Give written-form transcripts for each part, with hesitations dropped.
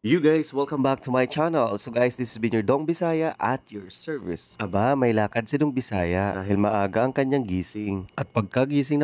You guys, welcome back to my channel. So guys, this has been your Dong Bisaya at your service. Aba, may lakad si Dong Bisaya dahil maaga ang kanyang gising. At pagkagising,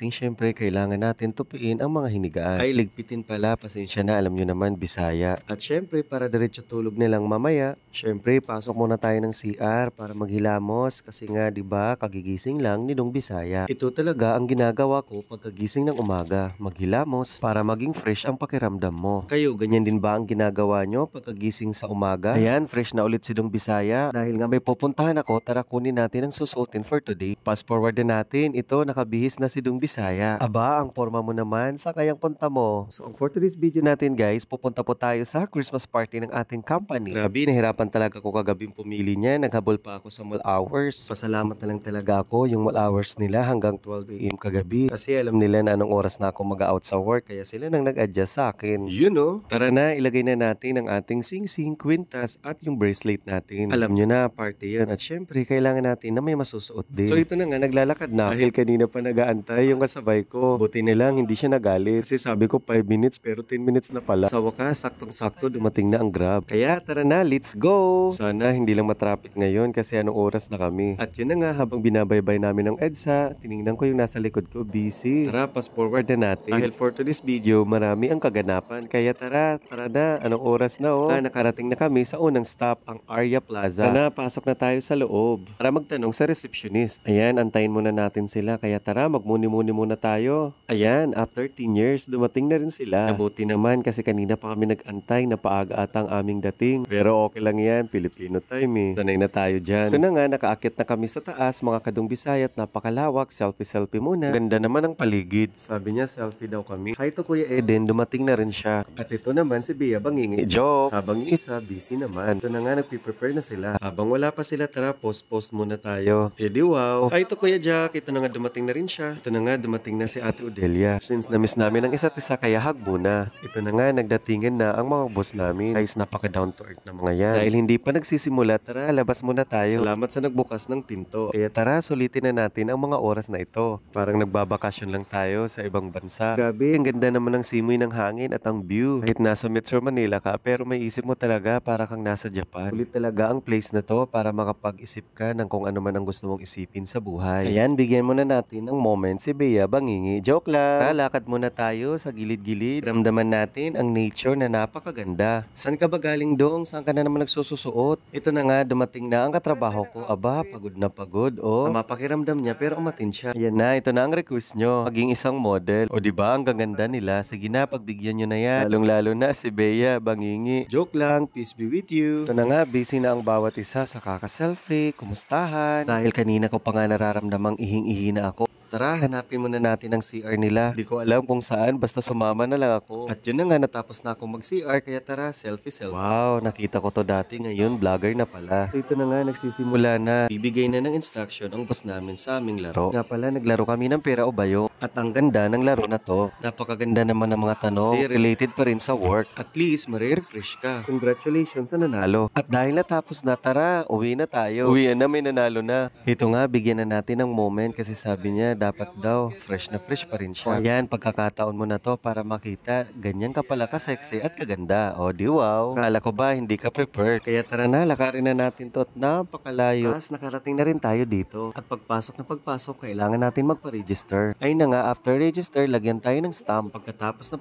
syempre kailangan natin tupiin ang mga hinigaan. Ay, ligpitin pala, pasensya na, alam nyo naman, Bisaya. At syempre, para diretso tulog nilang mamaya, syempre, pasok muna tayo ng CR para maghilamos kasi nga, di ba, kagigising lang ni Dong Bisaya. Ito talaga ang ginagawa ko pagkagising ng umaga, maghilamos para maging fresh ang pakiramdam mo. Kayo, ganyan din ba ang ginagawa nyo pagkagising sa umaga? Ayan, fresh na ulit si Dong Bisaya. Dahil nga may pupuntahan ako, tara kunin natin ang susuotin for today. Fast forward din natin, ito nakabihis na si Dong Bisaya. Aba, ang forma mo naman, sa kayang punta mo. So for today's video natin guys, pupunta po tayo sa Christmas party ng ating company. Grabe, nahirapan talaga ako kagabing pumili niya. Naghabol pa ako sa mall hours. Pasalamat na lang talaga ako yung mall hours nila hanggang 12 AM kagabi. Kasi alam nila na anong oras na ako mag-out sa work, kaya sila nang nag-adjust sa akin. You know, tara na, ilagay na natin ang ating sing-sing, kwintas at yung bracelet natin. Alam nyo na, party yan. At syempre, kailangan natin na may masusuot din. So ito na nga, naglalakad na. Dahil kanina pa nag-aantay yung kasabay ko. Buti na lang, hindi siya nagalit. Kasi sabi ko 5 minutes pero 10 minutes na pala. Sa wakas, saktong-sakto dumating na ang Grab. Kaya tara na, let's go! Sana hindi lang matraffic ngayon kasi anong oras na kami. At yun na nga, habang binabaybay namin ng EDSA, tiningnan ko yung nasa likod ko, busy. Tara, pass forward na natin. Dahil for today's video, marami ang kaganapan. Kaya tara na. Anong oras na oh? Nakarating na kami sa unang stop, ang Arya Plaza. Tara, pasok na tayo sa loob. Para magtanong sa receptionist. Ayan, antayin muna natin sila. Kaya tara, magmuni-muni muna tayo. Ayan, after 10 years, dumating na rin sila. Nabuti naman kasi kanina pa kami nag-antay na paaga atang aming dating. Pero okay lang yan, Filipino time eh. Sanay na tayo dyan. Ito na nga, nakaakit na kami sa taas, mga Kadong Bisaya at napakalawak. Selfie muna. Ganda naman ang paligid. Sabi niya, selfie daw kami. Hi to Kuya Eden, dumating na rin siya. At ito naman si Bea Bangingi. Joke! Habang yung isa, busy naman. Ito na nga, nagpe-prepare na sila. Habang wala pa sila, tara, post muna tayo. Eh di wow! Ay, ito Kuya Jack, ito na nga, dumating na rin siya. Ito na nga, dumating na si Ate Odelia. Since na-miss namin ang isa't isa, kaya hug muna. Ito na nga, nagdatingan na ang mga boss namin. Guys, napaka-down to earth na mga yan. Dahil hindi pa nagsisimula, tara, labas muna tayo. Salamat sa nagbukas ng pinto. Kaya tara, sulitin na natin ang mga oras na ito. Parang nagbabakasyon lang tayo sa ibang bansa. Grabe, ang ganda naman ng simoy ng hangin at ang view. Kahit nasa Metro Manila ka, pero may isip mo talaga para kang nasa Japan. Ulit talaga ang place na to para makapag-isip ka ng kung ano man ang gusto mong isipin sa buhay. Ayan, bigyan muna natin ng moment si Bea Bangingi. Joke lang! Lalakad muna tayo sa gilid-gilid. Ramdaman natin ang nature na napakaganda. Saan ka ba galing Dong? Saan ka na naman nagsususuot? Ito na nga, dumating na ang katrabaho ko. Aba, pagod na pagod. Oh, mapakiramdam niya pero umatin siya. Ayan na, ito na ang request nyo. Maging isang model. O diba, ang gaganda nila. Sige na, pagbigyan nyo na yan. Lalong-lalo na si Bea Bangingi. Joke lang, peace be with you. Ito na nga, busy na ang bawat isa sa kaka-selfie, kumustahan. Dahil kanina ko pa nga nararamdamang ihing-ihi na ako. Tara, hanapin muna natin ang CR nila. Di ko alam kung saan, basta sumama na lang ako. At yun na nga, natapos na ako mag-CR, kaya tara, selfie. Wow, nakita ko to dati, ngayon vlogger na pala. So ito na nga, nagsisimula na. Bibigay na ng instruction ang boss namin sa aming laro. Nga pala, naglaro kami ng pera o bayo. At ang ganda ng laro na to. Napakaganda naman ng mga tanong. Di related pa rin sa work. At least, marerefresh ka. Congratulations sa nanalo. At dahil natapos na, tara, uwi na tayo. Uwi na, may nanalo na. Ito nga, bigyan na natin ng moment kasi sabi niya, dapat daw, fresh na fresh pa rin siya. Ayan, pagkakataon mo na to para makita, ganyan ka pala ka-sexy at kaganda. O, di wow. Kala ko ba, hindi ka prepared. Kaya tara na, lakarin na natin to at napakalayo. Tapos, nakarating na rin tayo dito. At pagpasok, kailangan natin magpa-register. Ay na nga, after register, lagyan tayo ng stamp. Pagkatapos,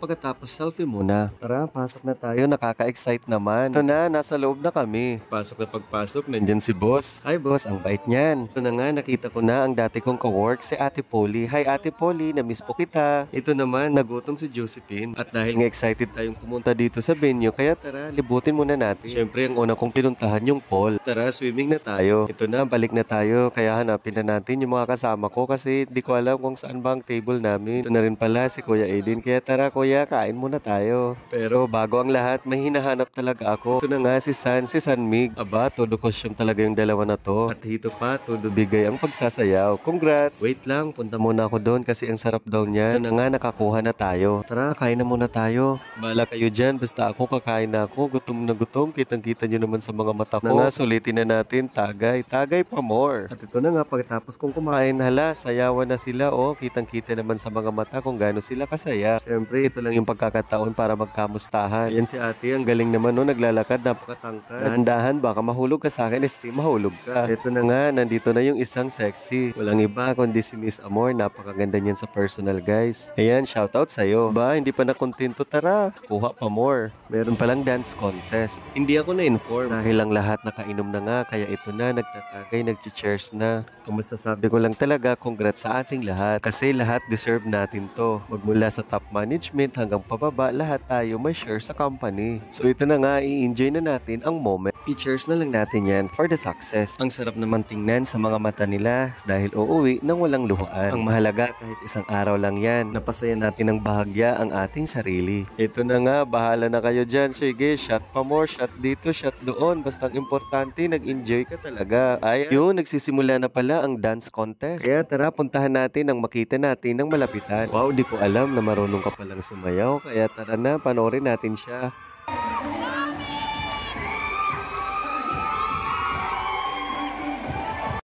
selfie muna. Tara, pasok na tayo. Nakaka-excite naman. Ito na, nasa loob na kami. Pagpasok, nandyan si boss. Hi boss, ang bait niyan. Ito na nga, nakita ko na ang dati kong ka-work, si Ate Polly. Hi Ate Polly, na-miss po kita. Ito naman, nagutom si Josephine. At dahil nga excited tayong pumunta dito sa venue, kaya tara, libutin muna natin. Siyempre, ang una kong pinuntahan yung pool. Tara, swimming na tayo. Ito na, balik na tayo. Kaya hanapin na natin yung mga kasama ko kasi di ko alam kung saan ba ang table namin. Ito na rin pala si Kuya Aiden. Kaya tara Kuya, kain muna tayo. Pero bago ang lahat, may hinahanap talaga ako. Ito na nga si San Mig. Aba, todo costume talaga yung dalawa na to. At hito pa, todo bigay ang pagsasayaw. Congrats! Wait lang, Punta muna ako doon kasi ang sarap daw niya. Ito na nga, nakakuha na tayo. Tara, kain na muna tayo. Bala kayo dyan, basta ako kakain na ako. Gutom na gutom, kitang-kita nyo naman sa mga mata ko. Na nga, sulitin na natin, tagay. Tagay pa more. At ito na nga, pagkatapos kong kumain, hala, sayawan na sila. Oh, kitang-kita naman sa mga mata kung gaano sila kasaya. Siyempre, ito lang yung pagkakataon para magkamustahan. Yan si ate, ang galing naman, no, naglalakad, napakatangkad. Dahan-dahan, baka mahulog ka sa akin, esti mahulog ka. Ito na nga, nandito na yung isang sexy. Walang iba kundi si Miss Amor, napakaganda niyan sa personal, guys. Ayan, shoutout sa'yo. Ba, hindi pa nakontento, tara, kuha pa more. Meron palang dance contest. Hindi ako na-inform dahil ang lahat nakainom na nga, kaya ito na, nagtatagay, nag-cheers na. Ang masasabi ko lang talaga, congrats sa ating lahat. Kasi lahat deserve natin to. Magmula sa top management hanggang pababa, lahat tayo may share sa company. So ito na nga, i-enjoy na natin ang moment. I-cheers na lang natin yan for the success. Ang sarap naman tingnan sa mga mata nila dahil uuwi nang walang luhaan. Ang mahalaga kahit isang araw lang yan, napasaya natin ng bahagya ang ating sarili. Ito na nga, bahala na kayo dyan. Sige, shot pa more, shot dito, shot doon. Basta ang importante, nag-enjoy ka talaga. Ay, yun, nagsisimula na pala ang dance contest. Kaya tara, puntahan natin ang makita natin ng malapitan. Wow, di ko alam na marunong ka palang sumayaw. Kaya tara na, panoorin natin siya.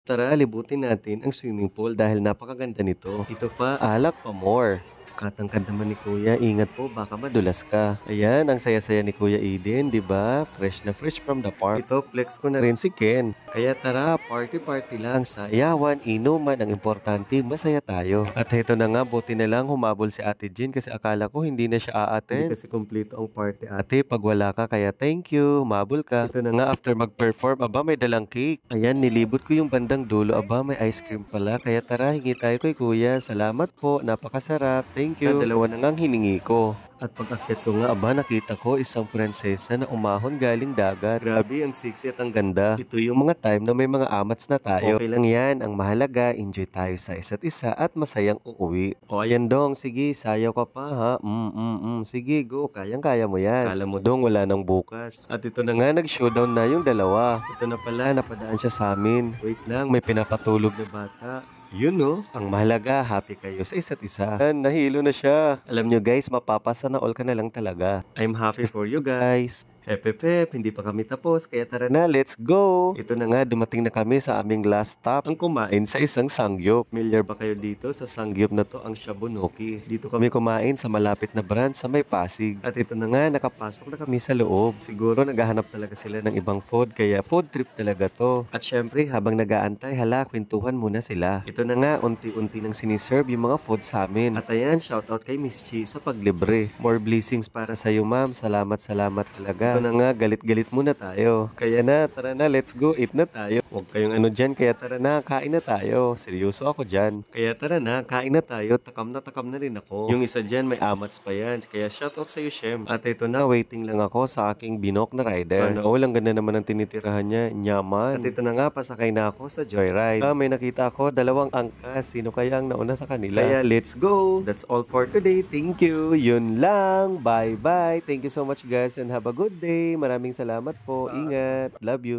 Tara, libutin natin ang swimming pool dahil napakaganda nito. Ito pa, alak pa more. Katangkad naman ni Kuya, ingat po, baka madulas ka. Ayan, ang saya-saya ni Kuya Eden, di ba? Fresh na fresh from the park. Ito, flex ko na rin si Ken. Kaya tara, party-party lang, sayawan, inuman, ang importante, masaya tayo. At ito na nga, buti na lang humabol si Ate Jean kasi akala ko hindi na siya aaten. Hindi kasi kompleto ang party, ate, pag wala ka, kaya thank you, humabol ka. Ito na nga, after mag-perform, aba, may dalang cake. Ayan, nilibot ko yung bandang dulo, aba, may ice cream pala. Kaya tara, hingi tayo kay Kuya. Salamat po, napakasarap. Thank you. Dalawa na nga hiningi ko. At pag-akyat ko nga, aba, nakita ko isang prinsesa na umahon galing dagat. Grabe, ang sexy at ang ganda. Ito yung mga time na may mga amats na tayo. Okay lang yan. Ang mahalaga, enjoy tayo sa isa't isa at masayang uuwi. O ayan dong, sige, sayaw ka pa ha. Sige, go. Kayang-kaya mo yan. Kala mo dong, wala nang bukas. At ito na nga, nag-showdown na yung dalawa. Ito na pala, napadaan siya sa amin. Wait lang, may pinapatulog na bata. Yun no, ang mahalaga, happy kayo sa isa't isa. Nahilo na siya. Alam nyo guys, mapapasa na all ka na lang talaga. I'm happy for you guys. Hep, hindi pa kami tapos, kaya tara na, let's go! Ito na nga, dumating na kami sa aming last stop, ang kumain sa isang sangyup. Familiar ba kayo dito sa sangyup na to, ang Shabunoki? Dito kami kumain sa malapit na brand sa May Pasig. At ito na nga, nakapasok na kami sa loob. Siguro naghahanap talaga sila ng ibang food, kaya food trip talaga to. At syempre, habang nag-aantay, hala, kwentuhan muna sila. Ito na nga, unti-unti nang siniserve yung mga food sa amin. At ayan, shoutout kay Miss Chi sa paglibre. More blessings para sa iyo, ma'am. Salamat talaga. Ito na nga, galit-galit muna tayo. Kaya na, tara na, let's go, eat na tayo. Huwag kayong ano dyan, kaya tara na, kain na tayo. Seryoso ako dyan. Kaya tara na, kain na tayo. Takam na rin ako. Yung isa dyan, may amats pa yan. Kaya shoutout sa'yo, Shem. At ito na, waiting lang ako sa aking binok na rider. Sana all, ang ganda naman ang tinitirahan niya. Nyaman. At ito na nga, pasakay na ako sa joyride. May nakita ako, 2 angkas. Sino kaya ang nauna sa kanila? Kaya let's go. That's all for today. Thank you. Yun lang. Bye-bye. Thank you so much guys and have a good day. Maraming salamat po. Ingat. Love you.